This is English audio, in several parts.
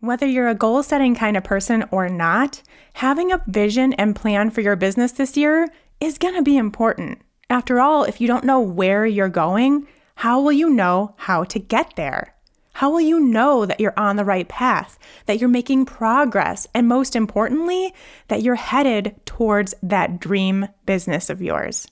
Whether you're a goal-setting kind of person or not, having a vision and plan for your business this year is going to be important. After all, if you don't know where you're going, how will you know how to get there? How will you know that you're on the right path, that you're making progress, and most importantly, that you're headed towards that dream business of yours?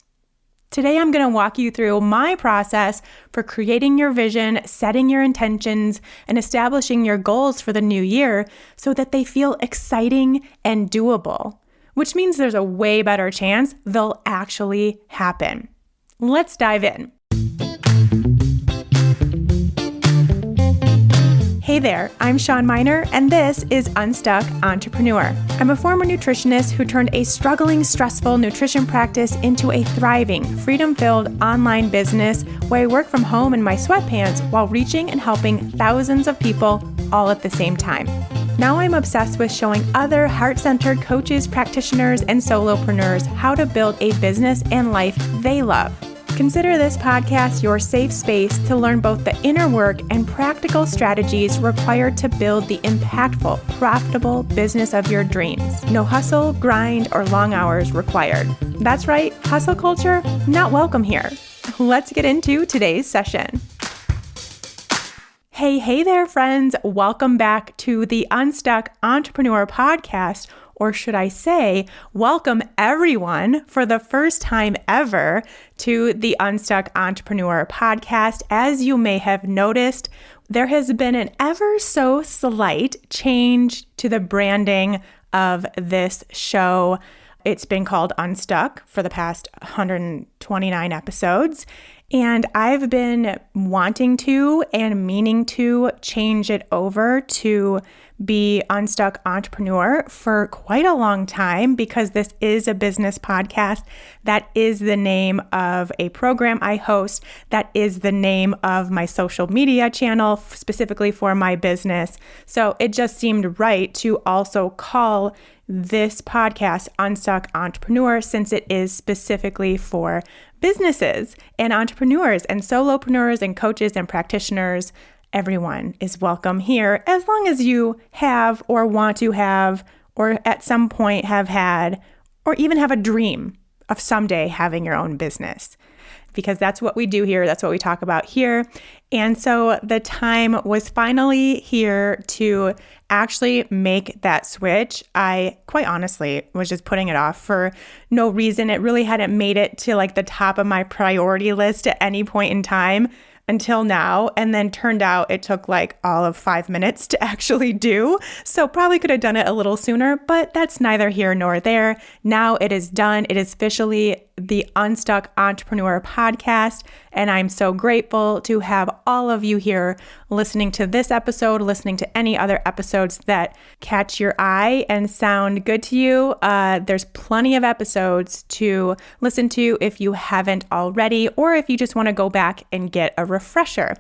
Today, I'm going to walk you through my process for creating your vision, setting your intentions, and establishing your goals for the new year so that they feel exciting and doable, which means there's a way better chance they'll actually happen. Let's dive in. Hey there, I'm Shawn Mynar, and this is Unstuck Entrepreneur. I'm a former nutritionist who turned a struggling, stressful nutrition practice into a thriving, freedom-filled online business where I work from home in my sweatpants while reaching and helping thousands of people all at the same time. Now I'm obsessed with showing other heart-centered coaches, practitioners, and solopreneurs how to build a business and life they love. Consider this podcast your safe space to learn both the inner work and practical strategies required to build the impactful, profitable business of your dreams. No hustle, grind, or long hours required. That's right, hustle culture, not welcome here. Let's get into today's session. Hey there, friends. Welcome back to the Unstuck Entrepreneur podcast. Or should I say, welcome everyone for the first time ever to the Unstuck Entrepreneur podcast. As you may have noticed, there has been an ever so slight change to the branding of this show. It's been called Unstuck for the past 129 episodes. And I've been wanting to and meaning to change it over to be Unstuck Entrepreneur for quite a long time because this is a business podcast. That is the name of a program I host. That is the name of my social media channel specifically for my business. So it just seemed right to also call this podcast Unstuck Entrepreneur since it is specifically for businesses and entrepreneurs and solopreneurs and coaches and practitioners. Everyone is welcome here as long as you have or want to have or at some point have had or even have a dream of someday having your own business. Because that's what we do here. That's what we talk about here. And so the time was finally here to actually make that switch. I quite honestly was just putting it off for no reason. It really hadn't made it to like the top of my priority list at any point in time until now. And then turned out it took like all of 5 minutes to actually do. So probably could have done it a little sooner, but that's neither here nor there. Now it is done. It is officially the Unstuck Entrepreneur podcast. And I'm so grateful to have all of you here listening to this episode, listening to any other episodes that catch your eye and sound good to you. There's plenty of episodes to listen to if you haven't already, or if you just want to go back and get a refresher.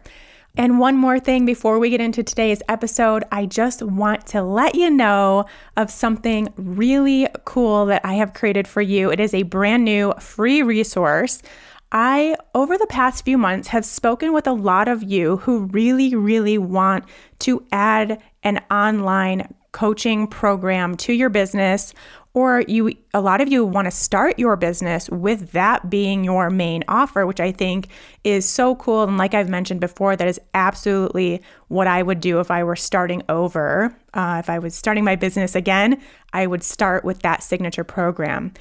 And one more thing before we get into today's episode, I just want to let you know of something really cool that I have created for you. It is a brand new free resource. I, over the past few months, have spoken with a lot of you who really want to add an online coaching program to your business, or a lot of you want to start your business with that being your main offer, which I think is so cool. And like I've mentioned before, that is absolutely what I would do if I were starting over. If I was starting my business again, I would start with that signature program.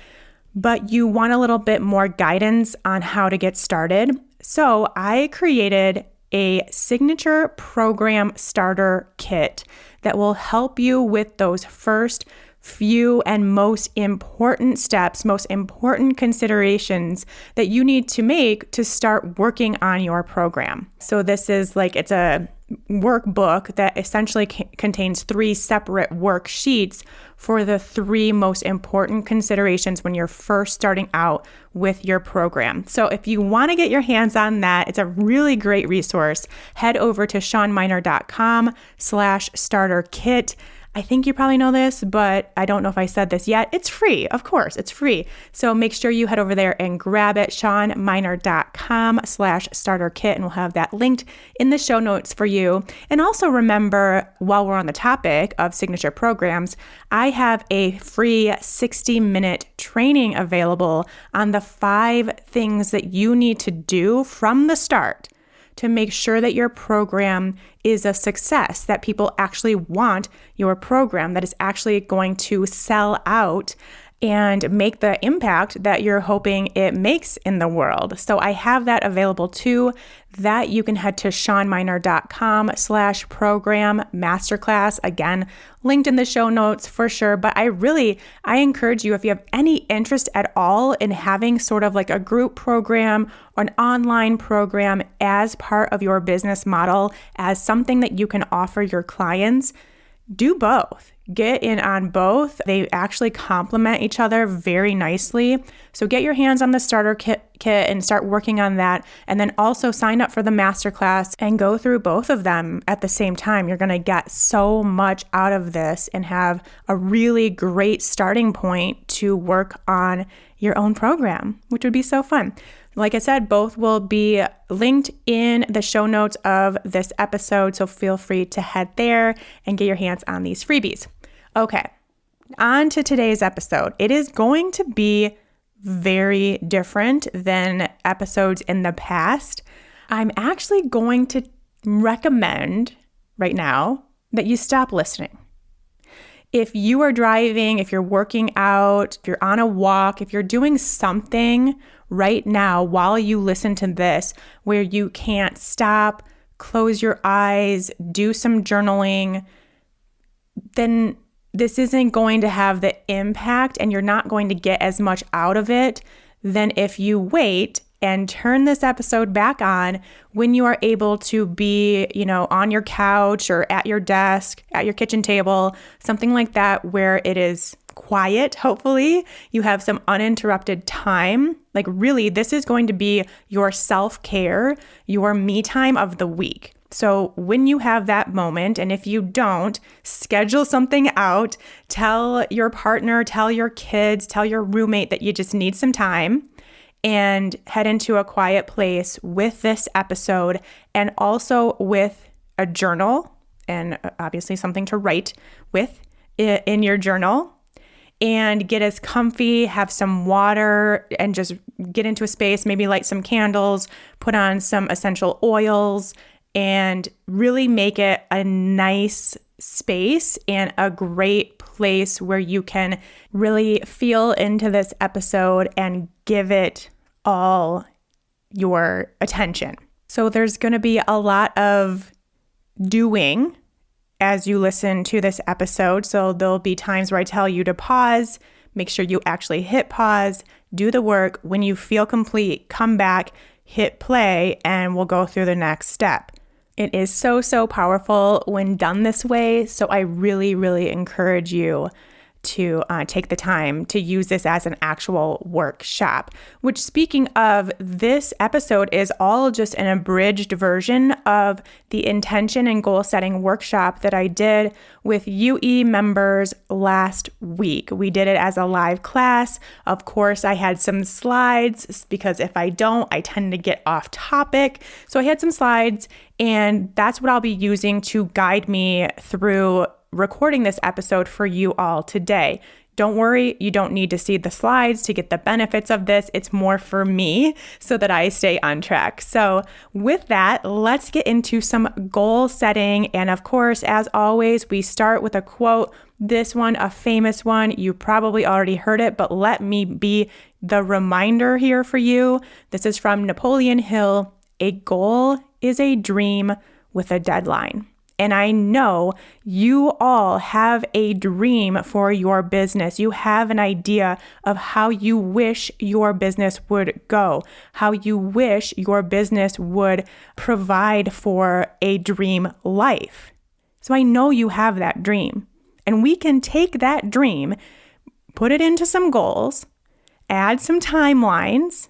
But you want a little bit more guidance on how to get started. So I created a signature program starter kit that will help you with those first few and most important steps, most important considerations that you need to make to start working on your program. So this is it's a workbook that essentially contains 3 separate worksheets for the 3 most important considerations when you're first starting out with your program. So if you want to get your hands on that, it's a really great resource. Head over to shawnmynar.com/starter kit. I think you probably know this, but I don't know if I said this yet. It's free. Of course, it's free. So make sure you head over there and grab it, ShawnMynar.com/starter kit, and we'll have that linked in the show notes for you. And also remember, while we're on the topic of signature programs, I have a free 60-minute training available on the 5 things that you need to do from the start to make sure that your program is a success, that people actually want your program, that is actually going to sell out and make the impact that you're hoping it makes in the world. So I have that available too. That you can head to ShawnMynar.com/program masterclass. Again, linked in the show notes for sure. But I encourage you, if you have any interest at all in having sort of like a group program or an online program as part of your business model, as something that you can offer your clients, do both. Get in on both. They actually complement each other very nicely. So get your hands on the starter kit and start working on that. And then also sign up for the masterclass and go through both of them at the same time. You're going to get so much out of this and have a really great starting point to work on your own program, which would be so fun. Like I said, both will be linked in the show notes of this episode, so feel free to head there and get your hands on these freebies. Okay, on to today's episode. It is going to be very different than episodes in the past. I'm actually going to recommend right now that you stop listening. If you are driving, if you're working out, if you're on a walk, if you're doing something right now while you listen to this where you can't stop, close your eyes, do some journaling, then this isn't going to have the impact and you're not going to get as much out of it than if you wait and turn this episode back on when you are able to be, on your couch or at your desk, at your kitchen table, something like that, where it is quiet. Hopefully you have some uninterrupted time. Like really, this is going to be your self-care, your me time of the week. So when you have that moment, and if you don't, schedule something out, tell your partner, tell your kids, tell your roommate that you just need some time, and head into a quiet place with this episode and also with a journal and obviously something to write with in your journal, and get as comfy, have some water, and just get into a space, maybe light some candles, put on some essential oils, and really make it a nice space and a great place where you can really feel into this episode and give it all your attention. So there's going to be a lot of doing as you listen to this episode. So there'll be times where I tell you to pause, make sure you actually hit pause, do the work. When you feel complete, come back, hit play, and we'll go through the next step. It is so, so powerful when done this way. So I really, really encourage you to take the time to use this as an actual workshop, which, speaking of, this episode is all just an abridged version of the intention and goal setting workshop that I did with UE members last week. We did it as a live class. Of course, I had some slides because if I don't, I tend to get off topic. So I had some slides, and that's what I'll be using to guide me through recording this episode for you all today. Don't worry, you don't need to see the slides to get the benefits of this. It's more for me so that I stay on track. So with that, let's get into some goal setting. And of course, as always, we start with a quote. This one, a famous one. You probably already heard it, but let me be the reminder here for you. This is from Napoleon Hill. A goal is a dream with a deadline. And I know you all have a dream for your business. You have an idea of how you wish your business would go, how you wish your business would provide for a dream life. So I know you have that dream. And we can take that dream, put it into some goals, add some timelines,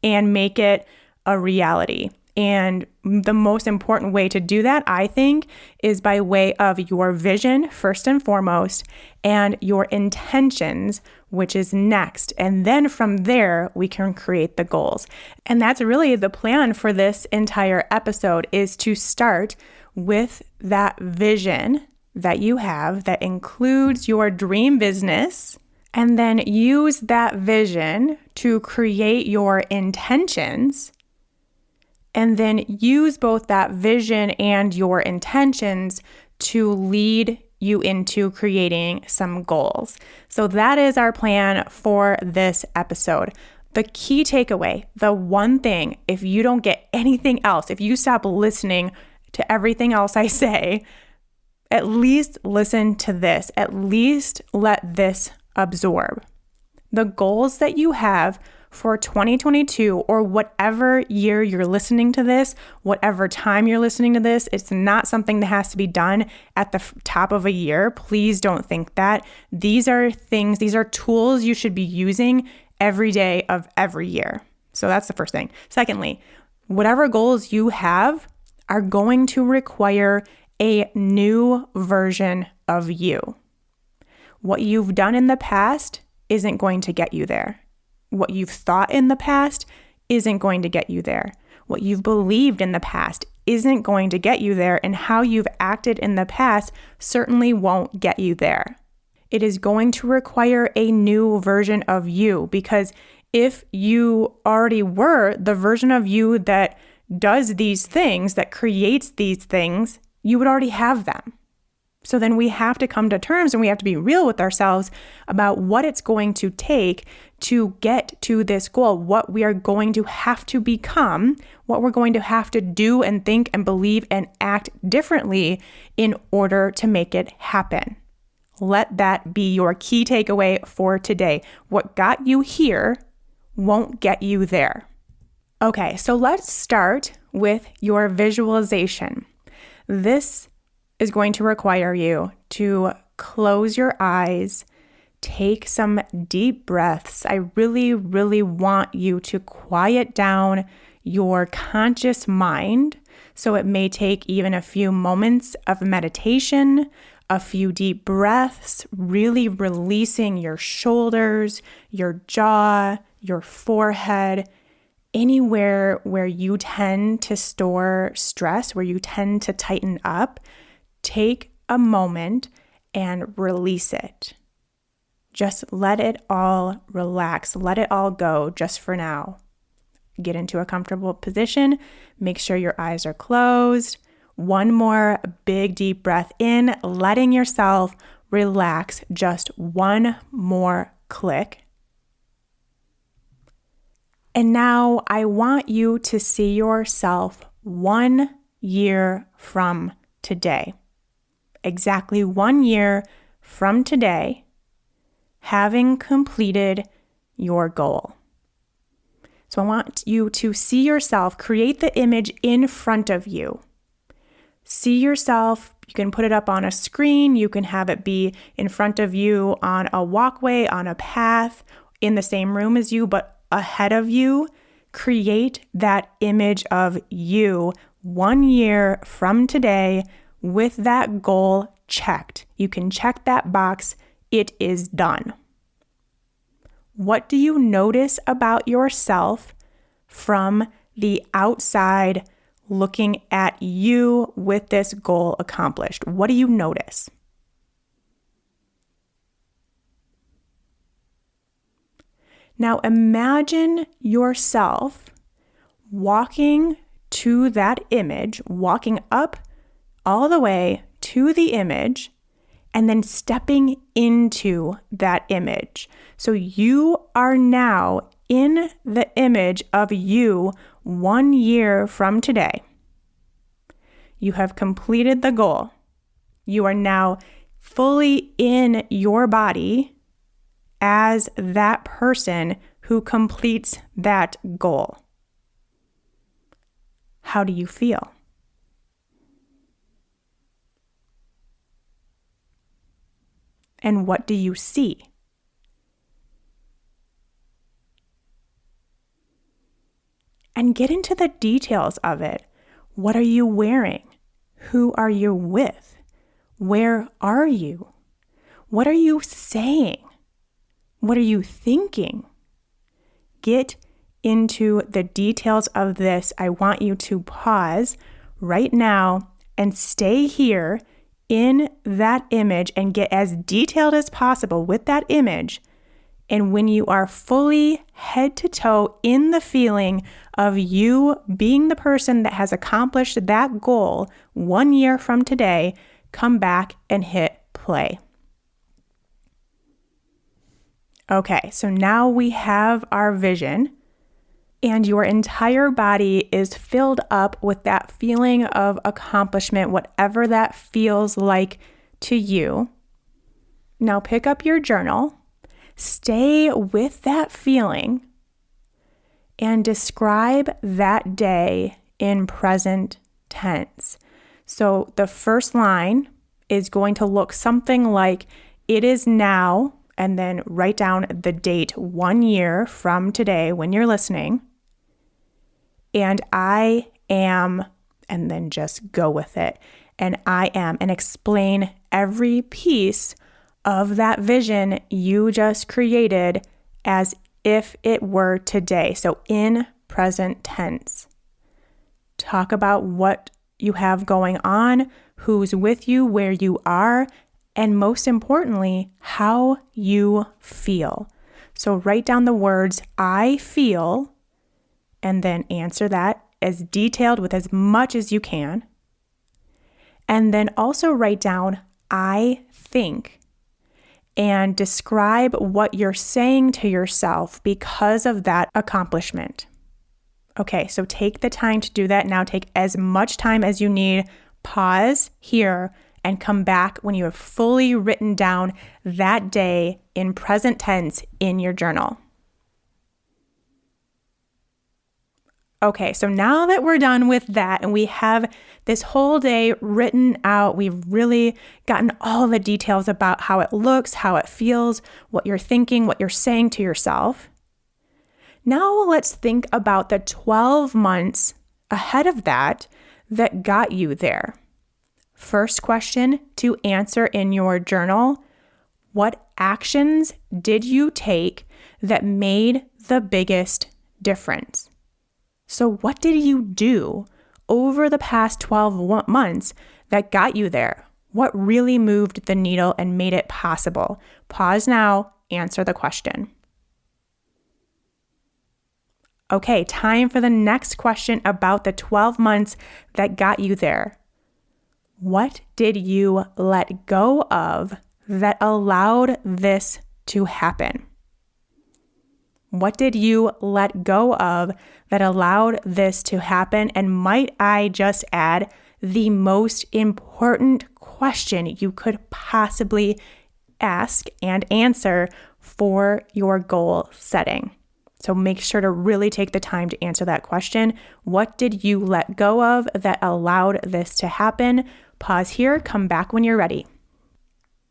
and make it a reality. And the most important way to do that, I think, is by way of your vision, first and foremost, and your intentions, which is next. And then from there, we can create the goals. And that's really the plan for this entire episode, is to start with that vision that you have that includes your dream business, and then use that vision to create your intentions, and then use both that vision and your intentions to lead you into creating some goals. So that is our plan for this episode. The key takeaway, the one thing, if you don't get anything else, if you stop listening to everything else I say, at least listen to this. At least let this absorb. The goals that you have for 2022, or whatever year you're listening to this, whatever time you're listening to this, it's not something that has to be done at the top of a year. Please don't think that. These are tools you should be using every day of every year. So that's the first thing. Secondly, whatever goals you have are going to require a new version of you. What you've done in the past isn't going to get you there. What you've thought in the past isn't going to get you there. What you've believed in the past isn't going to get you there, and how you've acted in the past certainly won't get you there. It is going to require a new version of you, because if you already were the version of you that does these things, that creates these things, you would already have them. So then we have to come to terms, and we have to be real with ourselves about what it's going to take to get to this goal, what we are going to have to become, what we're going to have to do and think and believe and act differently in order to make it happen. Let that be your key takeaway for today. What got you here won't get you there. Okay, so let's start with your visualization. This is going to require you to close your eyes, take some deep breaths. I really, really want you to quiet down your conscious mind. So it may take even a few moments of meditation, a few deep breaths, really releasing your shoulders, your jaw, your forehead, anywhere where you tend to store stress, where you tend to tighten up. Take a moment and release it. Just let it all relax. Let it all go just for now. Get into a comfortable position. Make sure your eyes are closed. One more big deep breath in, letting yourself relax. Just one more click. And now I want you to see yourself 1 year from today. Exactly 1 year from today, having completed your goal. So I want you to see yourself, create the image in front of you. See yourself, you can put it up on a screen, you can have it be in front of you on a walkway, on a path, in the same room as you, but ahead of you. Create that image of you 1 year from today, with that goal checked. You can check that box. It is done. What do you notice about yourself from the outside looking at you with this goal accomplished? What do you notice? Now imagine yourself walking to that image, walking up all the way to the image, and then stepping into that image. So you are now in the image of you 1 year from today. You have completed the goal. You are now fully in your body as that person who completes that goal. How do you feel? And what do you see? and get into the details of it. What are you wearing? Who are you with? Where are you? What are you saying? What are you thinking? Get into the details of this. I want you to pause right now and stay here in that image and get as detailed as possible with that image. And when you are fully head to toe in the feeling of you being the person that has accomplished that goal 1 year from today, come back and hit play. Okay, so now we have our vision, and your entire body is filled up with that feeling of accomplishment, whatever that feels like to you. Now pick up your journal, stay with that feeling, and describe that day in present tense. So the first line is going to look something like, it is now, and then write down the date 1 year from today when you're listening. And I am, and then just go with it. And I am, and explain every piece of that vision you just created as if it were today. So in present tense. Talk about what you have going on, who's with you, where you are, and most importantly, how you feel. So write down the words, I feel, and then answer that as detailed with as much as you can. And then also write down, I think, and describe what you're saying to yourself because of that accomplishment. Okay, so take the time to do that. Now take as much time as you need. Pause here and come back when you have fully written down that day in present tense in your journal. Okay, so now that we're done with that and we have this whole day written out, we've really gotten all the details about how it looks, how it feels, what you're thinking, what you're saying to yourself. Now let's think about the 12 months ahead of that got you there. First question to answer in your journal, what actions did you take that made the biggest difference? So what did you do over the past 12 months that got you there? What really moved the needle and made it possible? Pause now, answer the question. Okay, time for the next question about the 12 months that got you there. What did you let go of that allowed this to happen? What did you let go of that allowed this to happen? And might I just add, the most important question you could possibly ask and answer for your goal setting. So make sure to really take the time to answer that question. What did you let go of that allowed this to happen? Pause here, come back when you're ready.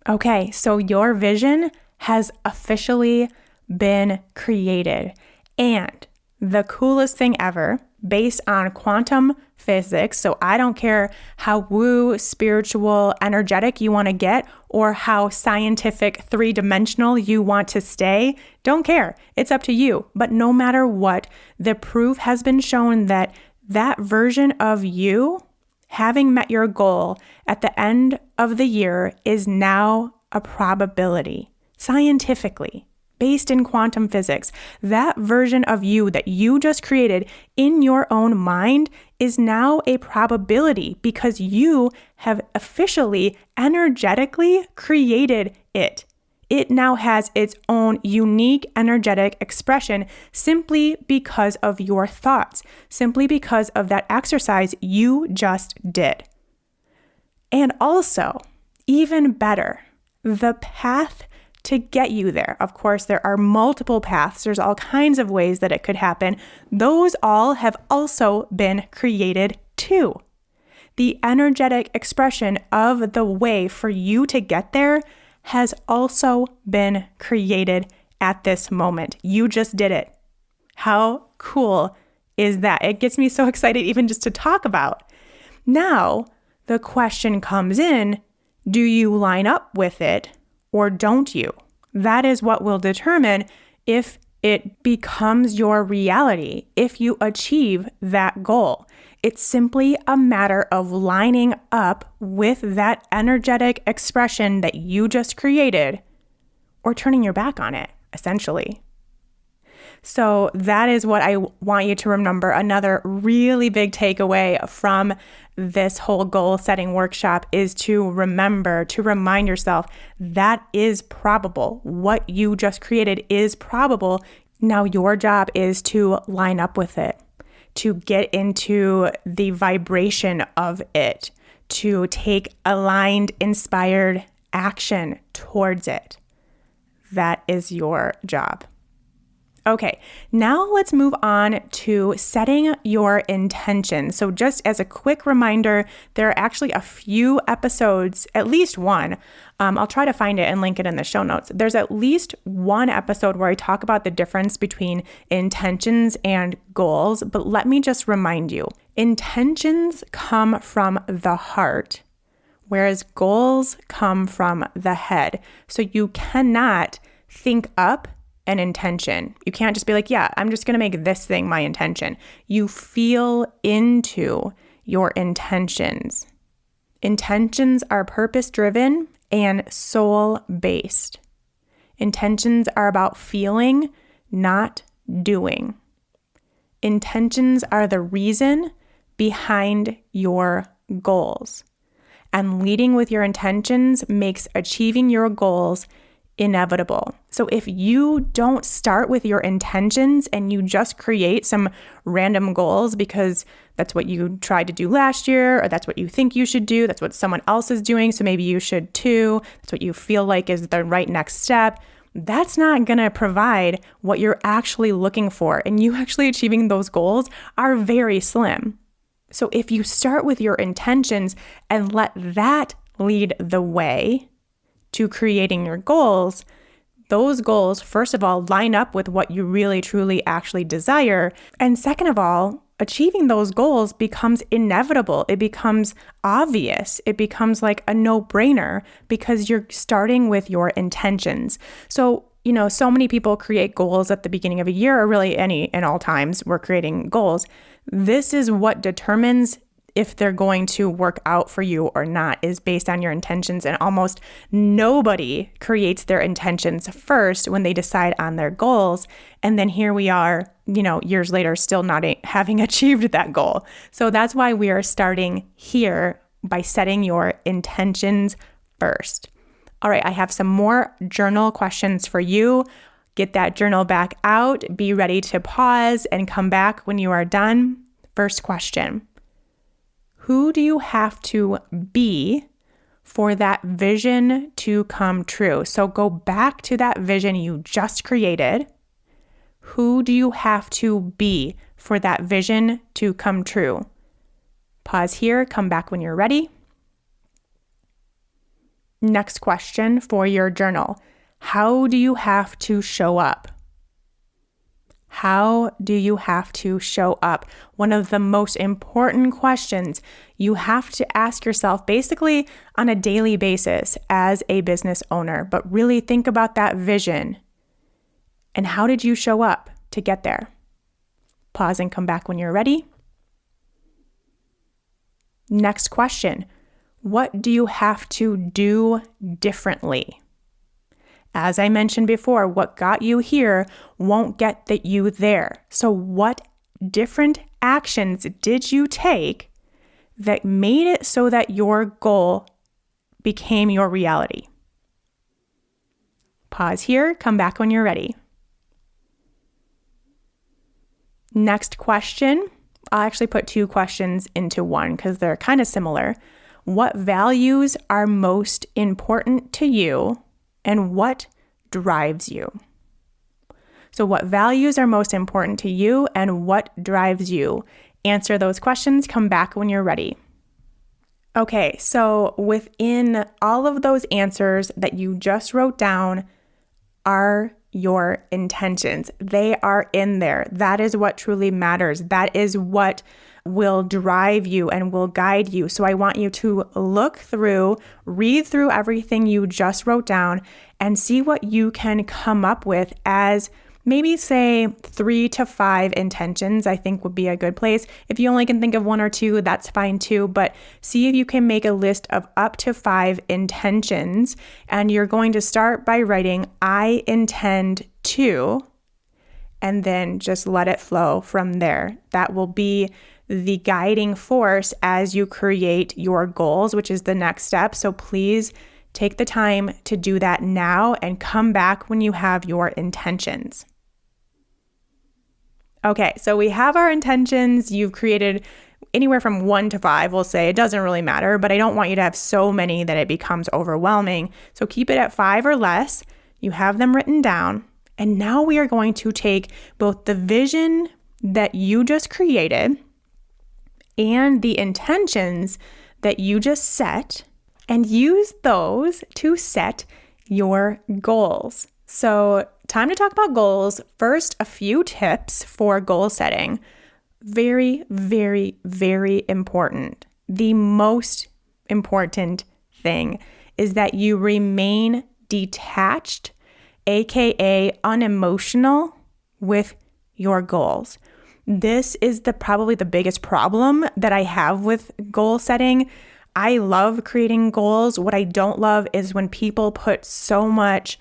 Okay, so your vision has officially been created. And the coolest thing ever, based on quantum physics, so I don't care how woo, spiritual, energetic you want to get, or how scientific, three-dimensional you want to stay, don't care. It's up to you. But no matter what, the proof has been shown that that version of you, having met your goal at the end of the year, is now a probability, scientifically. Based in quantum physics, that version of you that you just created in your own mind is now a probability because you have officially, energetically created it. It now has its own unique energetic expression simply because of your thoughts, simply because of that exercise you just did. And also, even better, the path to get you there. Of course, there are multiple paths. There's all kinds of ways that it could happen. Those all have also been created too. The energetic expression of the way for you to get there has also been created at this moment. You just did it. How cool is that? It gets me so excited even just to talk about. Now, the question comes in, do you line up with it or don't you? That is what will determine if it becomes your reality, if you achieve that goal. It's simply a matter of lining up with that energetic expression that you just created or turning your back on it, essentially. So that is what I want you to remember. Another really big takeaway from this whole goal setting workshop is to remember, to remind yourself that is probable. What you just created is probable. Now your job is to line up with it, to get into the vibration of it, to take aligned, inspired action towards it. That is your job. Okay, now let's move on to setting your intention. So just as a quick reminder, there are actually a few episodes, at least one. I'll try to find it and link it in the show notes. There's at least one episode where I talk about the difference between intentions and goals, but let me just remind you, intentions come from the heart, whereas goals come from the head. So you cannot think up an intention. You can't just be like, yeah, I'm just going to make this thing my intention. You feel into your intentions. Intentions are purpose-driven and soul-based. Intentions are about feeling, not doing. Intentions are the reason behind your goals. And leading with your intentions makes achieving your goals inevitable. So if you don't start with your intentions and you just create some random goals because that's what you tried to do last year, or that's what you think you should do, that's what someone else is doing, so maybe you should too, that's what you feel like is the right next step, that's not going to provide what you're actually looking for. And you actually achieving those goals are very slim. So if you start with your intentions and let that lead the way to creating your goals, those goals, first of all, line up with what you really, truly, actually desire. And second of all, achieving those goals becomes inevitable. It becomes obvious. It becomes like a no-brainer because you're starting with your intentions. So, so many people create goals at the beginning of a year, or really in all times, we're creating goals. This is what determines if they're going to work out for you or not, is based on your intentions. And almost nobody creates their intentions first when they decide on their goals. And then here we are, years later, still not having achieved that goal. So that's why we are starting here by setting your intentions first. All right, I have some more journal questions for you. Get that journal back out. Be ready to pause and come back when you are done. First question. Who do you have to be for that vision to come true? So go back to that vision you just created. Who do you have to be for that vision to come true? Pause here, come back when you're ready. Next question for your journal. How do you have to show up? How do you have to show up? One of the most important questions you have to ask yourself basically on a daily basis as a business owner, but really think about that vision and how did you show up to get there? Pause and come back when you're ready. Next question. What do you have to do differently? As I mentioned before, what got you here won't get you there. So what different actions did you take that made it so that your goal became your reality? Pause here, come back when you're ready. Next question. I'll actually put two questions into one because they're kind of similar. What values are most important to you? And what drives you? So what values are most important to you and what drives you? Answer those questions. Come back when you're ready. Okay, so within all of those answers that you just wrote down are your intentions. They are in there. That is what truly matters. That is what will drive you and will guide you. So I want you to look through, read through everything you just wrote down and see what you can come up with as maybe say 3 to 5 intentions, I think would be a good place. If you only can think of 1 or 2, that's fine too, but see if you can make a list of up to 5 intentions. And you're going to start by writing, I intend to, and then just let it flow from there. That will be the guiding force as you create your goals, which is the next step. So please take the time to do that now and come back when you have your intentions. Okay, so we have our intentions. You've created anywhere from 1 to 5, we'll say. It doesn't really matter, but I don't want you to have so many that it becomes overwhelming. So keep it at 5 or less. You have them written down. And now we are going to take both the vision that you just created and the intentions that you just set and use those to set your goals. So time to talk about goals. First, a few tips for goal setting. Very, very, very important. The most important thing is that you remain detached, aka unemotional, with your goals. This is probably the biggest problem that I have with goal setting. I love creating goals. What I don't love is when people put so much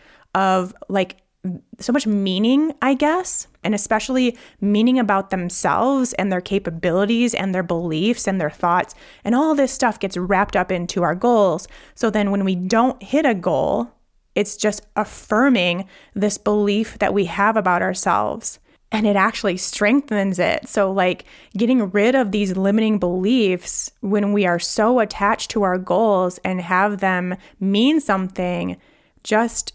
meaning, I guess, and especially meaning about themselves and their capabilities and their beliefs and their thoughts, and all this stuff gets wrapped up into our goals. So then when we don't hit a goal, it's just affirming this belief that we have about ourselves. And it actually strengthens it. So getting rid of these limiting beliefs when we are so attached to our goals and have them mean something just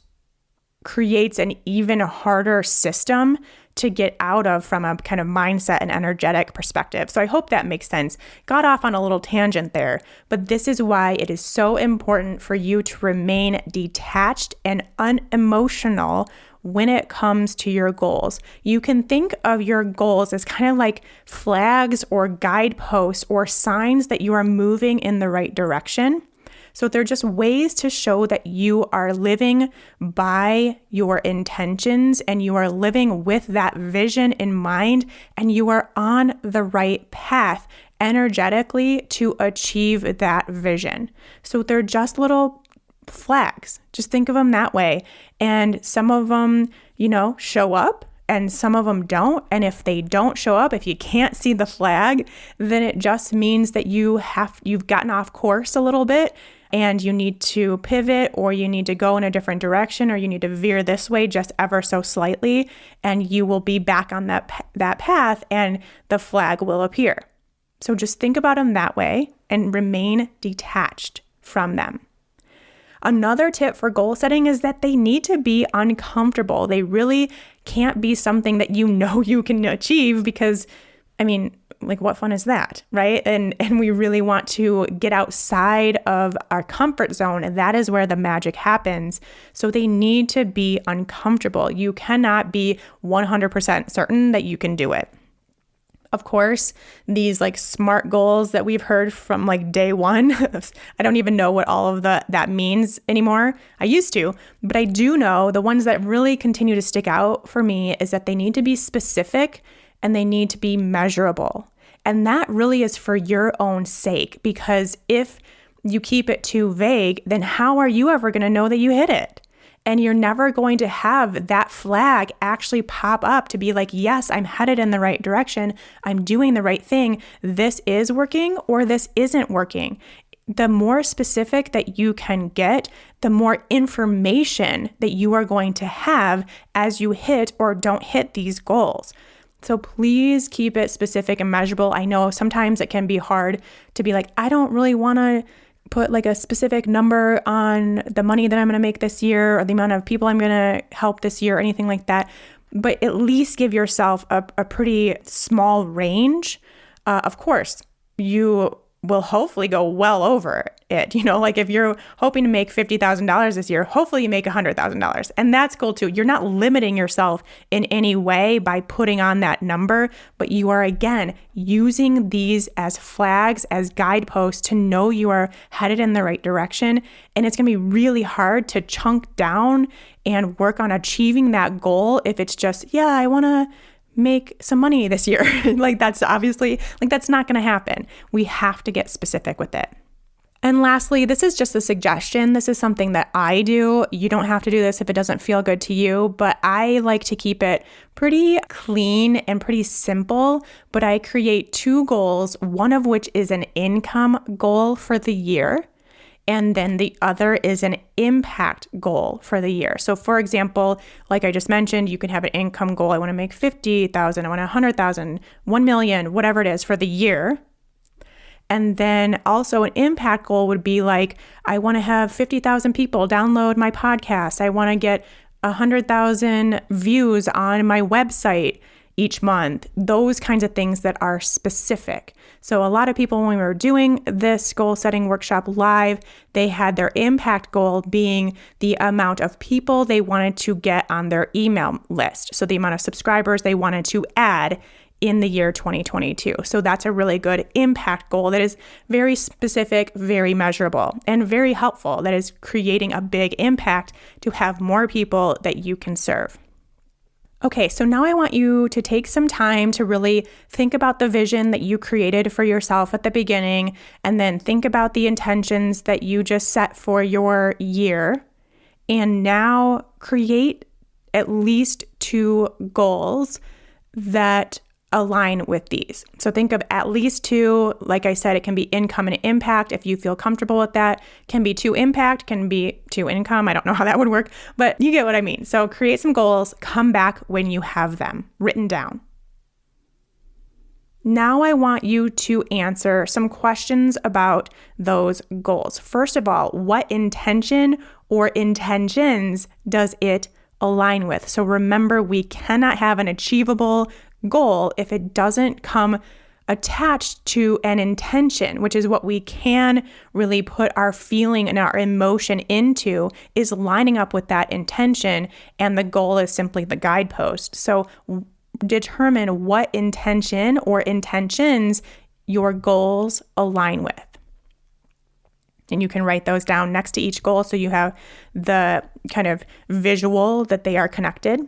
creates an even harder system to get out of from a kind of mindset and energetic perspective. So I hope that makes sense. Got off on a little tangent there, but this is why it is so important for you to remain detached and unemotional when it comes to your goals. You can think of your goals as kind of like flags or guideposts or signs that you are moving in the right direction. So they're just ways to show that you are living by your intentions and you are living with that vision in mind and you are on the right path energetically to achieve that vision. So they're just little flags. Just think of them that way. And some of them, show up and some of them don't. And if they don't show up, if you can't see the flag, then it just means that you've gotten off course a little bit and you need to pivot or you need to go in a different direction or you need to veer this way just ever so slightly and you will be back on that path and the flag will appear. So just think about them that way and remain detached from them. Another tip for goal setting is that they need to be uncomfortable. They really can't be something that you can achieve because, what fun is that, right? And we really want to get outside of our comfort zone, and that is where the magic happens. So they need to be uncomfortable. You cannot be 100% certain that you can do it. Of course, these SMART goals that we've heard from day one, I don't even know what all of that means anymore. I used to, but I do know the ones that really continue to stick out for me is that they need to be specific and they need to be measurable. And that really is for your own sake, because if you keep it too vague, then how are you ever going to know that you hit it? And you're never going to have that flag actually pop up to be like, yes, I'm headed in the right direction. I'm doing the right thing. This is working or this isn't working. The more specific that you can get, the more information that you are going to have as you hit or don't hit these goals. So please keep it specific and measurable. I know sometimes it can be hard to be like, I don't really want to put a specific number on the money that I'm going to make this year or the amount of people I'm going to help this year or anything like that. But at least give yourself a pretty small range. Of course, you will hopefully go well over it. Like if you're hoping to make $50,000 this year, hopefully you make $100,000. And that's cool too. You're not limiting yourself in any way by putting on that number, but you are, again, using these as flags, as guideposts to know you are headed in the right direction. And it's going to be really hard to chunk down and work on achieving that goal if it's just, I want to make some money this year. That's obviously, that's not going to happen. We have to get specific with it. And lastly, this is just a suggestion. This is something that I do. You don't have to do this if it doesn't feel good to you, but I like to keep it pretty clean and pretty simple. But I create 2 goals, one of which is an income goal for the year. And then the other is an impact goal for the year. So for example, like I just mentioned, you can have an income goal. I want to make 50,000, I want 100,000, 1 million, whatever it is for the year. And then also an impact goal would be like, I want to have 50,000 people download my podcast. I want to get 100,000 views on my website each month. Those kinds of things that are specific. So a lot of people, when we were doing this goal setting workshop live, they had their impact goal being the amount of people they wanted to get on their email list. So the amount of subscribers they wanted to add in the year 2022. So that's a really good impact goal that is very specific, very measurable, and very helpful. That is creating a big impact to have more people that you can serve. Okay, so now I want you to take some time to really think about the vision that you created for yourself at the beginning, and then think about the intentions that you just set for your year, and now create at least 2 goals that align with these. So think of at least 2. Like I said, it can be income and impact if you feel comfortable with that. Can be 2 impact, can be 2 income. I don't know how that would work, but you get what I mean. So create some goals, come back when you have them written down. Now I want you to answer some questions about those goals. First of all, what intention or intentions does it align with? So remember, we cannot have an achievable goal if it doesn't come attached to an intention, which is what we can really put our feeling and our emotion into, is lining up with that intention, and the goal is simply the guidepost. So determine what intention or intentions your goals align with. And you can write those down next to each goal so you have the kind of visual that they are connected.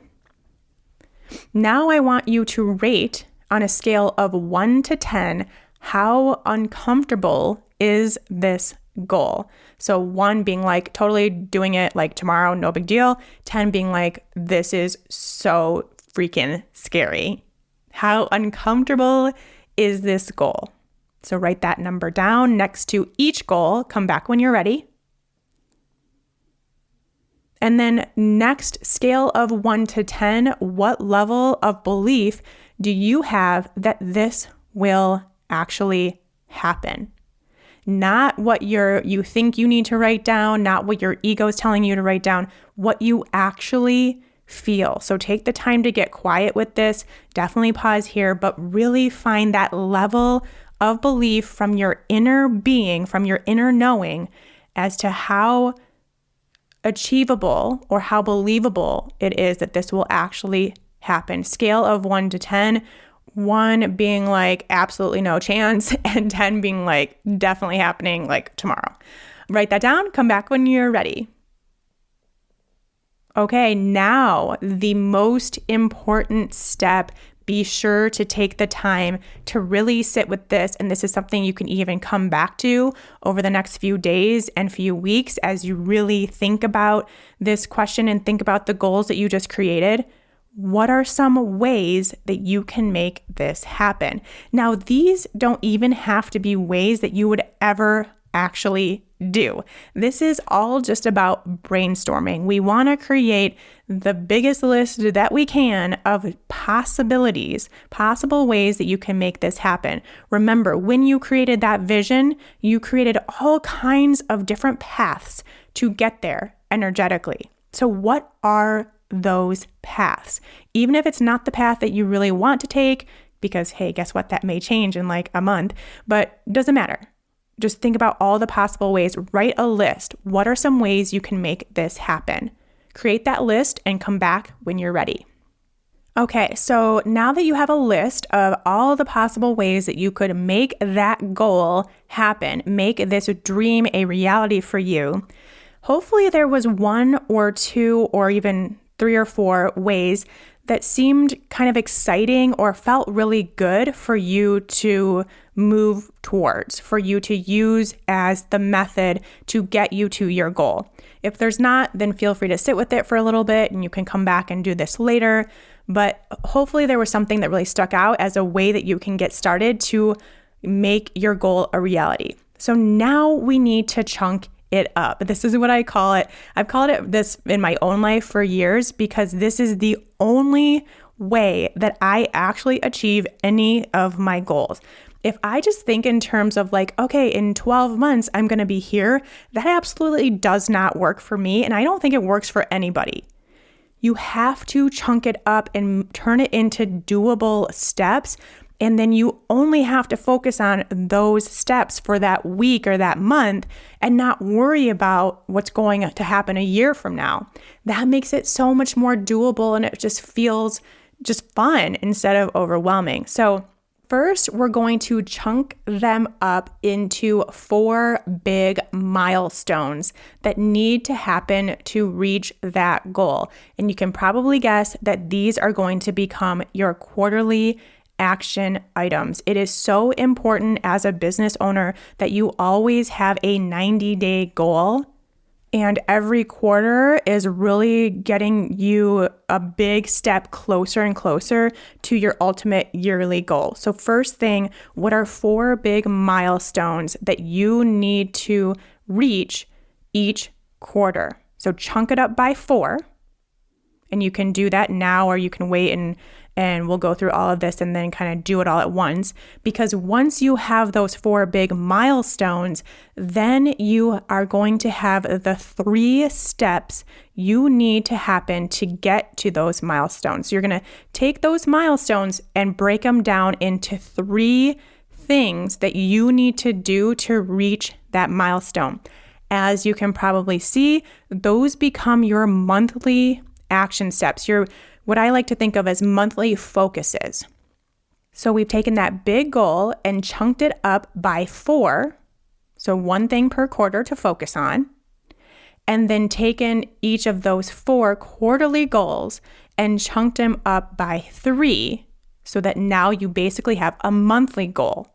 Now I want you to rate on a scale of 1 to 10, how uncomfortable is this goal? So 1 being like totally doing it like tomorrow, no big deal. 10 being like, this is so freaking scary. How uncomfortable is this goal? So write that number down next to each goal. Come back when you're ready. And then next, scale of 1 to 10, what level of belief do you have that this will actually happen? Not what you think you need to write down, not what your ego is telling you to write down, what you actually feel. So take the time to get quiet with this. Definitely pause here, but really find that level of belief from your inner being, from your inner knowing, as to how achievable or how believable it is that this will actually happen. Scale of 1 to 10, 1 being like absolutely no chance, and 10 being like definitely happening like tomorrow. Write that down, come back when you're ready. Okay, now the most important step. Be sure to take the time to really sit with this. And this is something you can even come back to over the next few days and few weeks as you really think about this question and think about the goals that you just created. What are some ways that you can make this happen? Now, these don't even have to be ways that you would ever actually do. This is all just about brainstorming. We want to create the biggest list that we can of possibilities, possible ways that you can make this happen. Remember, when you created that vision, you created all kinds of different paths to get there energetically. So what are those paths? Even if it's not the path that you really want to take, because hey, guess what? That may change in like a month, but it doesn't matter. just think about all the possible ways. Write a list. What are some ways you can make this happen? Create that list and come back when you're ready. Okay, so now that you have a list of all the possible ways that you could make that goal happen, make this dream a reality for you, hopefully there was one or two or even 3 or 4 ways that seemed kind of exciting or felt really good for you to move towards, for you to use as the method to get you to your goal. If there's not, then feel free to sit with it for a little bit and you can come back and do this later. But hopefully there was something that really stuck out as a way that you can get started to make your goal a reality. So now we need to chunk it up. This is what I call it. I've called it this in my own life for years because this is the only way that I actually achieve any of my goals. If I just think in terms of like, okay, in 12 months, I'm going to be here, that absolutely does not work for me. And I don't think it works for anybody. You have to chunk it up and turn it into doable steps. And then you only have to focus on those steps for that week or that month and not worry about what's going to happen a year from now. That makes it so much more doable and it just feels just fun instead of overwhelming. So first, we're going to chunk them up into 4 big milestones that need to happen to reach that goal. And you can probably guess that these are going to become your quarterly action items. It is so important as a business owner that you always have a 90-day goal. And every quarter is really getting you a big step closer and closer to your ultimate yearly goal. So first thing, what are 4 big milestones that you need to reach each quarter? So chunk it up by 4. And you can do that now or you can wait and we'll go through all of this and then kind of do it all at once. Because once you have those 4 big milestones, then you are going to have the 3 steps you need to happen to get to those milestones. So you're going to take those milestones and break them down into 3 things that you need to do to reach that milestone. As you can probably see, those become your monthly action steps, what I like to think of as monthly focuses. So we've taken that big goal and chunked it up by 4, so 1 thing per quarter to focus on, and then taken each of those 4 quarterly goals and chunked them up by 3, so that now you basically have a monthly goal.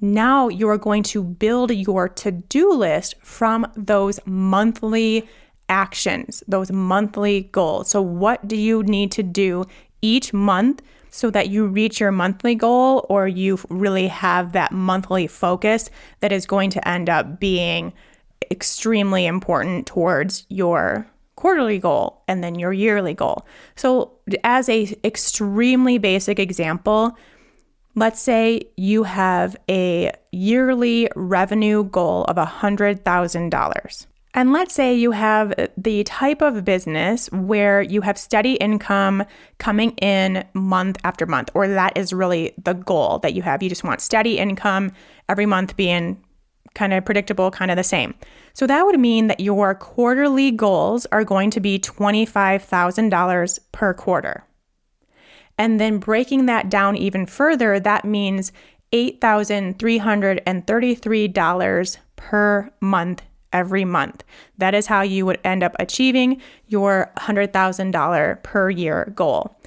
Now you are going to build your to-do list from those monthly actions, those monthly goals. So what do you need to do each month so that you reach your monthly goal or you really have that monthly focus that is going to end up being extremely important towards your quarterly goal and then your yearly goal. So as a extremely basic example, let's say you have a yearly revenue goal of $100,000. And let's say you have the type of business where you have steady income coming in month after month, or that is really the goal that you have. You just want steady income every month being kind of predictable, kind of the same. So that would mean that your quarterly goals are going to be $25,000 per quarter. And then breaking that down even further, that means $8,333 per month every month. That is how you would end up achieving your $100,000 per year goal.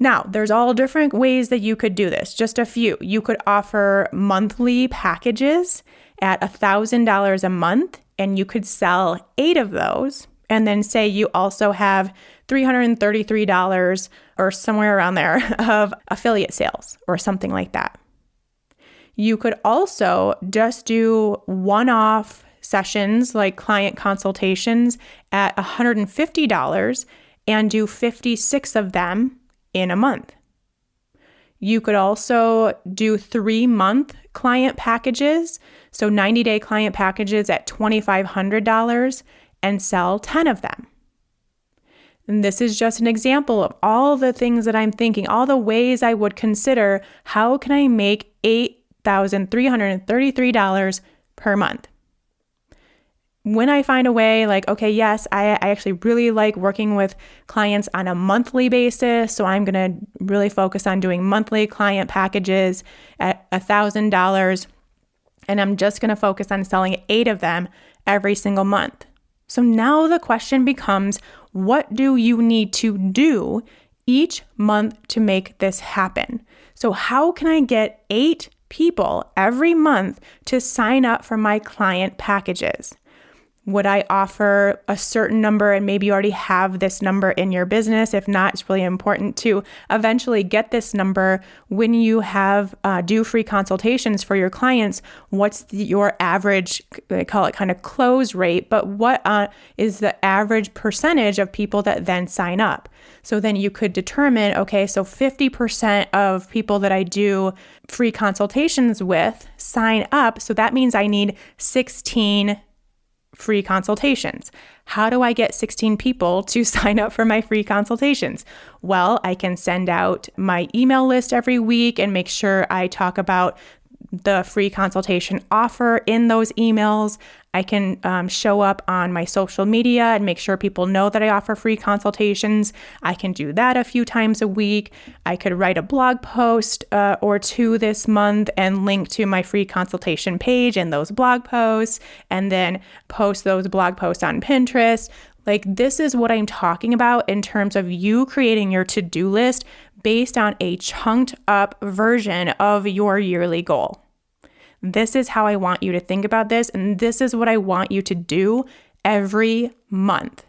Now, there's all different ways that you could do this, just a few. You could offer monthly packages at $1,000 a month, and you could sell 8 of those, and then say you also have $333 or somewhere around there of affiliate sales or something like that. You could also just do one-off sessions like client consultations at $150 and do 56 of them in a month. You could also do 3-month client packages, so 90-day client packages at $2,500 and sell 10 of them. And this is just an example of all the things that I'm thinking, all the ways I would consider how can I make 8 $6,333 per month. When I find a way like, okay, yes, I actually really like working with clients on a monthly basis, so I'm going to really focus on doing monthly client packages at $1,000, and I'm just going to focus on selling 8 of them every single month. So now the question becomes, what do you need to do each month to make this happen? So how can I get 8 people every month to sign up for my client packages? Would I offer a certain number, and maybe you already have this number in your business? If not, it's really important to eventually get this number when you have do free consultations for your clients. What's your average, they call it kind of close rate, but what is the average percentage of people that then sign up? So then you could determine, okay, so 50% of people that I do free consultations with sign up. So that means I need 16 free consultations. How do I get 16 people to sign up for my free consultations? Well, I can send out my email list every week and make sure I talk about the free consultation offer in those emails. I can show up on my social media and make sure people know that I offer free consultations. I can do that a few times a week. I could write a blog post or 2 this month and link to my free consultation page in those blog posts, and then post those blog posts on Pinterest. Like, this is what I'm talking about in terms of you creating your to-do list based on a chunked up version of your yearly goal. This is how I want you to think about this, and this is what I want you to do every month.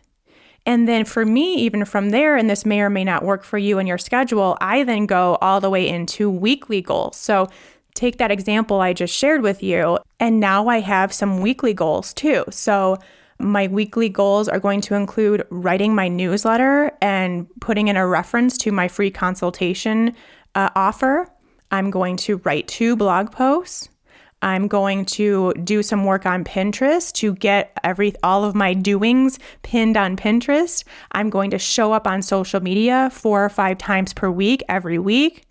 And then for me, even from there, and this may or may not work for you and your schedule, I then go all the way into weekly goals. So take that example I just shared with you, and now I have some weekly goals too. So my weekly goals are going to include writing my newsletter and putting in a reference to my free consultation offer. I'm going to write 2 blog posts. I'm going to do some work on Pinterest to get all of my doings pinned on Pinterest. I'm going to show up on social media 4 or 5 times per week, every week.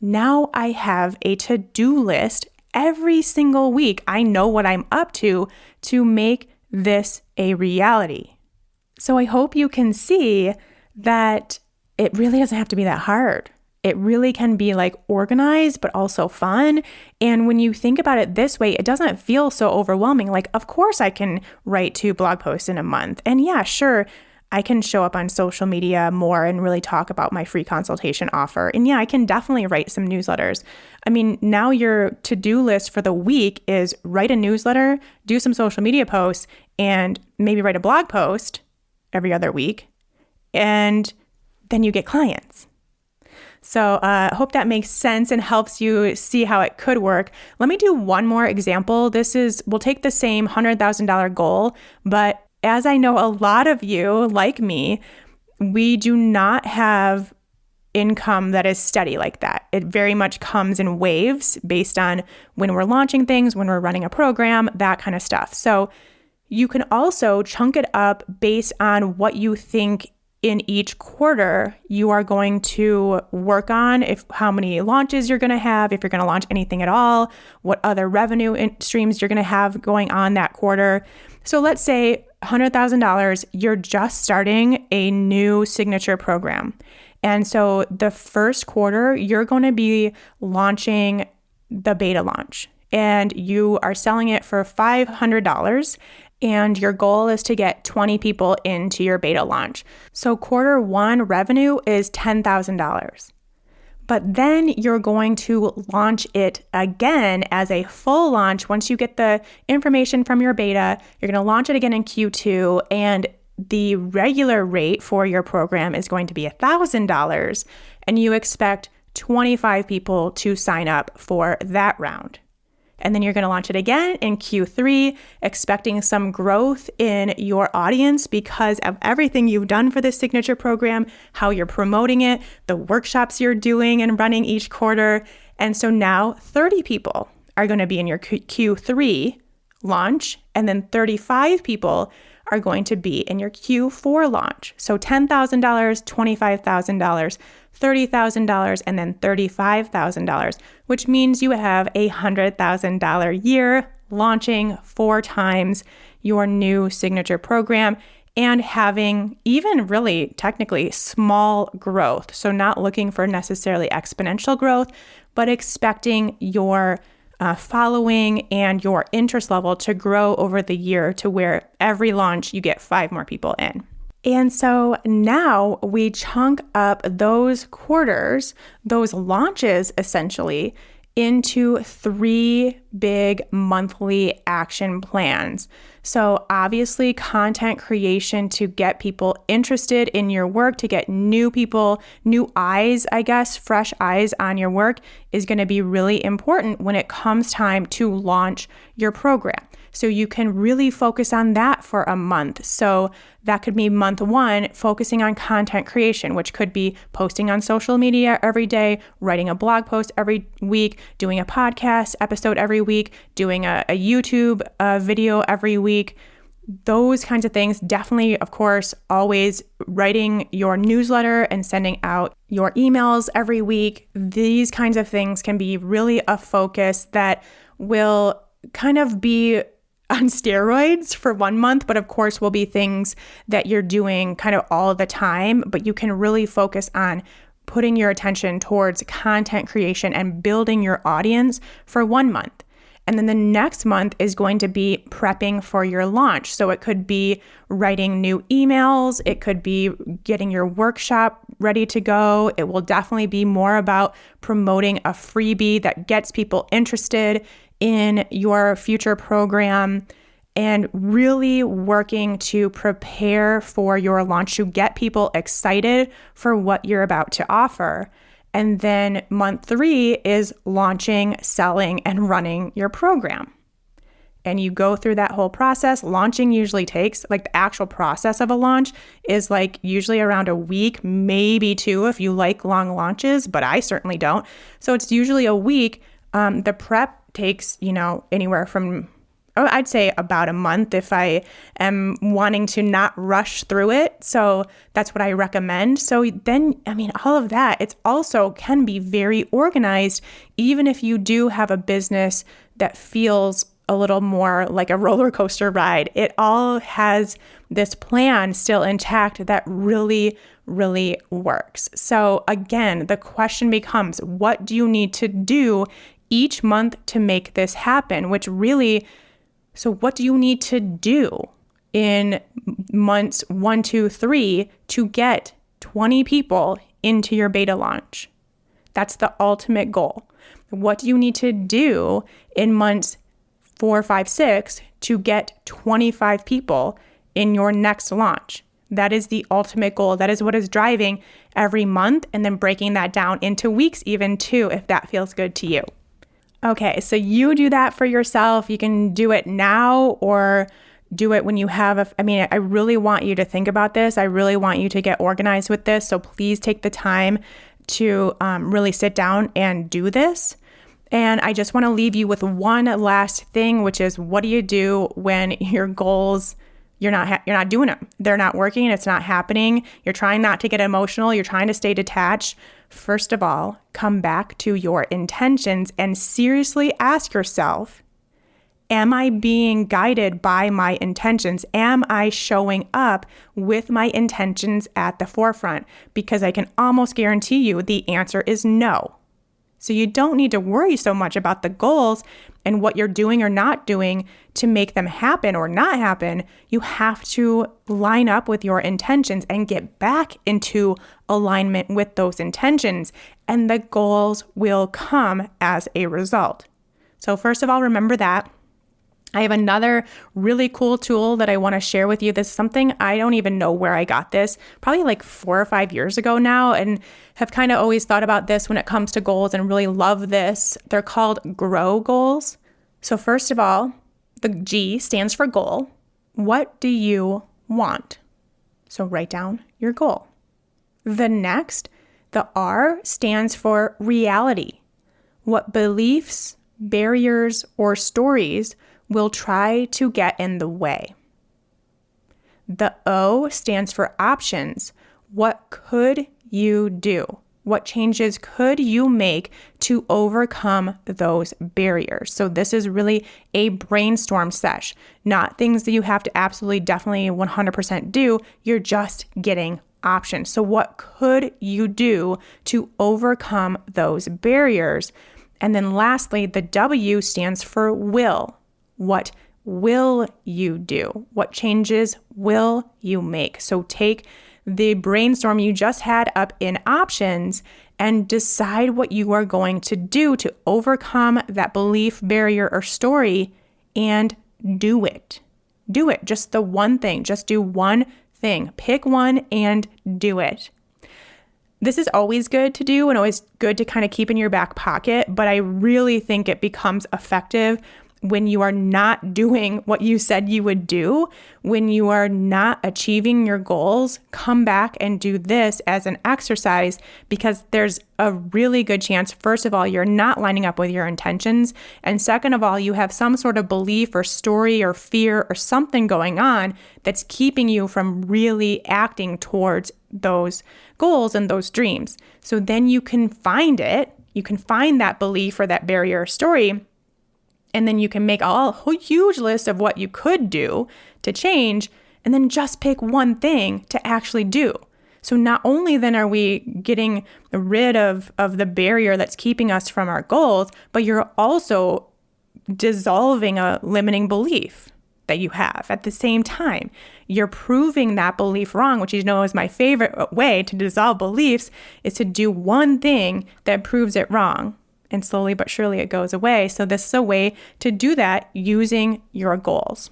Now I have a to-do list every single week. I know what I'm up to make this a reality. So I hope you can see that it really doesn't have to be that hard. It really can be like organized, but also fun. And when you think about it this way, it doesn't feel so overwhelming. Like, of course I can write 2 blog posts in a month. And yeah, sure, I can show up on social media more and really talk about my free consultation offer. And yeah, I can definitely write some newsletters. I mean, now your to-do list for the week is write a newsletter, do some social media posts, and maybe write a blog post every other week. And then you get clients. So I hope that makes sense and helps you see how it could work. Let me do one more example. We'll take the same $100,000 goal, but as I know a lot of you, like me, we do not have income that is steady like that. It very much comes in waves based on when we're launching things, when we're running a program, that kind of stuff. So you can also chunk it up based on what you think in each quarter you are going to work on, how many launches you're going to have, if you're going to launch anything at all, what other revenue streams you're going to have going on that quarter. So let's say $100,000, you're just starting a new signature program. And so the first quarter, you're going to be launching the beta launch, and you are selling it for $500. And your goal is to get 20 people into your beta launch. So quarter 1 revenue is $10,000. But then you're going to launch it again as a full launch. Once you get the information from your beta, you're going to launch it again in Q2, and the regular rate for your program is going to be $1,000, and you expect 25 people to sign up for that round. And then you're going to launch it again in Q3, expecting some growth in your audience because of everything you've done for this signature program, how you're promoting it, the workshops you're doing and running each quarter. And so now 30 people are going to be in your Q3 launch, and then 35 people are going to be in your Q4 launch. So $10,000, $25,000, $30,000, and then $35,000, which means you have a $100,000 year launching 4 times your new signature program and having even really technically small growth. So not looking for necessarily exponential growth, but expecting your following and your interest level to grow over the year to where every launch you get 5 more people in. And so now we chunk up those quarters, those launches essentially, into 3 big monthly action plans. So obviously content creation to get people interested in your work, to get new people, new eyes, I guess, fresh eyes on your work is going to be really important when it comes time to launch your program. So you can really focus on that for a month. So that could be month 1, focusing on content creation, which could be posting on social media every day, writing a blog post every week, doing a podcast episode every week, doing a YouTube video every week. Those kinds of things. Definitely, of course, always writing your newsletter and sending out your emails every week. These kinds of things can be really a focus that will kind of be on steroids for 1 month, but of course will be things that you're doing kind of all the time, but you can really focus on putting your attention towards content creation and building your audience for 1 month. And then the next month is going to be prepping for your launch. So it could be writing new emails. It could be getting your workshop ready to go. It will definitely be more about promoting a freebie that gets people interested in your future program and really working to prepare for your launch to get people excited for what you're about to offer. And then month 3 is launching, selling, and running your program. And you go through that whole process. Launching usually takes, like the actual process of a launch is like usually around a week, maybe 2 if you like long launches, but I certainly don't. So it's usually a week. The prep takes, anywhere from, I'd say about a month if I am wanting to not rush through it. So that's what I recommend. So then, all of that, it's also can be very organized, even if you do have a business that feels a little more like a roller coaster ride. It all has this plan still intact that really, really works. So again, the question becomes, what do you need to do each month to make this happen? So what do you need to do in months 1, 2, 3 to get 20 people into your beta launch? That's the ultimate goal. What do you need to do in months 4, 5, 6 to get 25 people in your next launch? That is the ultimate goal. That is what is driving every month, and then breaking that down into weeks even too, if that feels good to you. Okay, so you do that for yourself. You can do it now or do it when you have I really want you to think about this. I really want you to get organized with this. So please take the time to really sit down and do this. And I just want to leave you with one last thing, which is, what do you do when your goals, you're not doing them? They're not working. It's not happening. You're trying not to get emotional. You're trying to stay detached. First of all, come back to your intentions and seriously ask yourself, am I being guided by my intentions? Am I showing up with my intentions at the forefront? Because I can almost guarantee you the answer is no. So you don't need to worry so much about the goals and what you're doing or not doing to make them happen or not happen. You have to line up with your intentions and get back into alignment with those intentions, and the goals will come as a result. So first of all, remember that. I have another really cool tool that I want to share with you. This is something I don't even know where I got this, probably like 4 or 5 years ago now, and have kind of always thought about this when it comes to goals and really love this. They're called GROW goals. So first of all, the G stands for goal. What do you want? So write down your goal. The next, the R stands for reality. What beliefs, barriers, or stories will try to get in the way. The O stands for options. What could you do? What changes could you make to overcome those barriers? So this is really a brainstorm sesh, not things that you have to absolutely, definitely 100% do. You're just getting options. So what could you do to overcome those barriers? And then lastly, the W stands for will. What will you do? What changes will you make? So take the brainstorm you just had up in options and decide what you are going to do to overcome that belief, barrier, or story, and do it. Do it. Just the one thing. Just do one thing. Pick one and do it. This is always good to do and always good to kind of keep in your back pocket, but I really think it becomes effective when you are not doing what you said you would do, when you are not achieving your goals. Come back and do this as an exercise, because there's a really good chance, first of all, you're not lining up with your intentions. And second of all, you have some sort of belief or story or fear or something going on that's keeping you from really acting towards those goals and those dreams. So then you can find it. You can find that belief or that barrier or story. And then you can make a huge list of what you could do to change, and then just pick one thing to actually do. So not only then are we getting rid of the barrier that's keeping us from our goals, but you're also dissolving a limiting belief that you have at the same time. You're proving that belief wrong, which you know is my favorite way to dissolve beliefs, is to do one thing that proves it wrong. And slowly but surely it goes away. So this is a way to do that using your goals.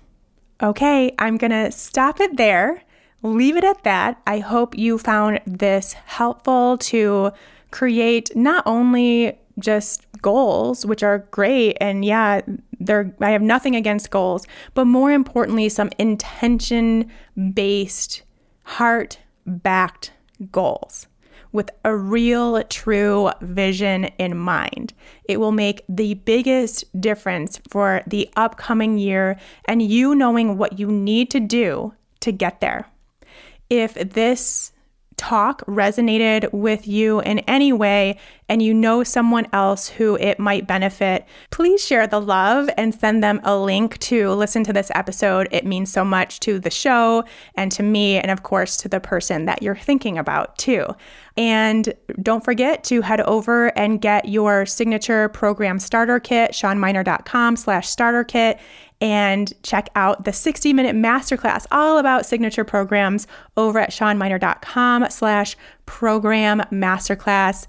Okay, I'm going to stop it there. Leave it at that. I hope you found this helpful to create not only just goals, which are great, and yeah, I have nothing against goals, but more importantly, some intention-based, heart-backed goals with a real, true vision in mind. It will make the biggest difference for the upcoming year and you knowing what you need to do to get there. If this talk resonated with you in any way and you know someone else who it might benefit, please share the love and send them a link to listen to this episode. It means so much to the show and to me, and of course to the person that you're thinking about too. And don't forget to head over and get your signature program starter kit, ShawnMynar.com/starter kit, and check out the 60-minute masterclass all about signature programs over at ShawnMynar.com/program masterclass.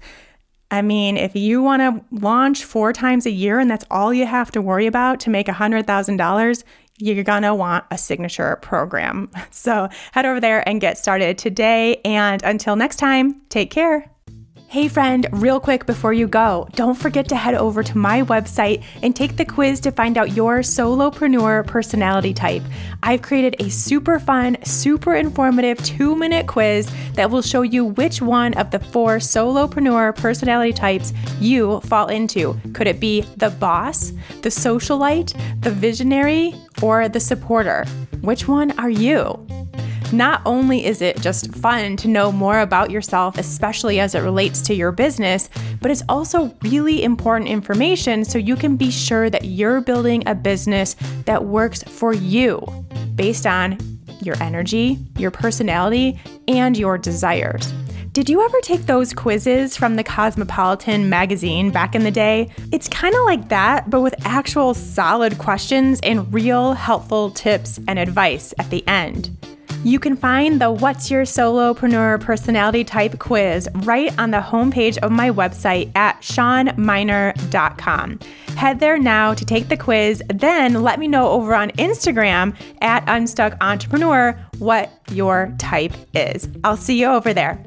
I mean, if you want to launch 4 times a year and that's all you have to worry about to make $100,000, you're going to want a signature program. So head over there and get started today. And until next time, take care. Hey friend, real quick before you go, don't forget to head over to my website and take the quiz to find out your solopreneur personality type. I've created a super fun, super informative 2-minute quiz that will show you which one of the 4 solopreneur personality types you fall into. Could it be the boss, the socialite, the visionary, or the supporter? Which one are you? Not only is it just fun to know more about yourself, especially as it relates to your business, but it's also really important information so you can be sure that you're building a business that works for you based on your energy, your personality, and your desires. Did you ever take those quizzes from the Cosmopolitan magazine back in the day? It's kind of like that, but with actual solid questions and real helpful tips and advice at the end. You can find the What's Your Solopreneur Personality Type quiz right on the homepage of my website at ShawnMynar.com. Head there now to take the quiz, then let me know over on Instagram at UnstuckEntrepreneur what your type is. I'll see you over there.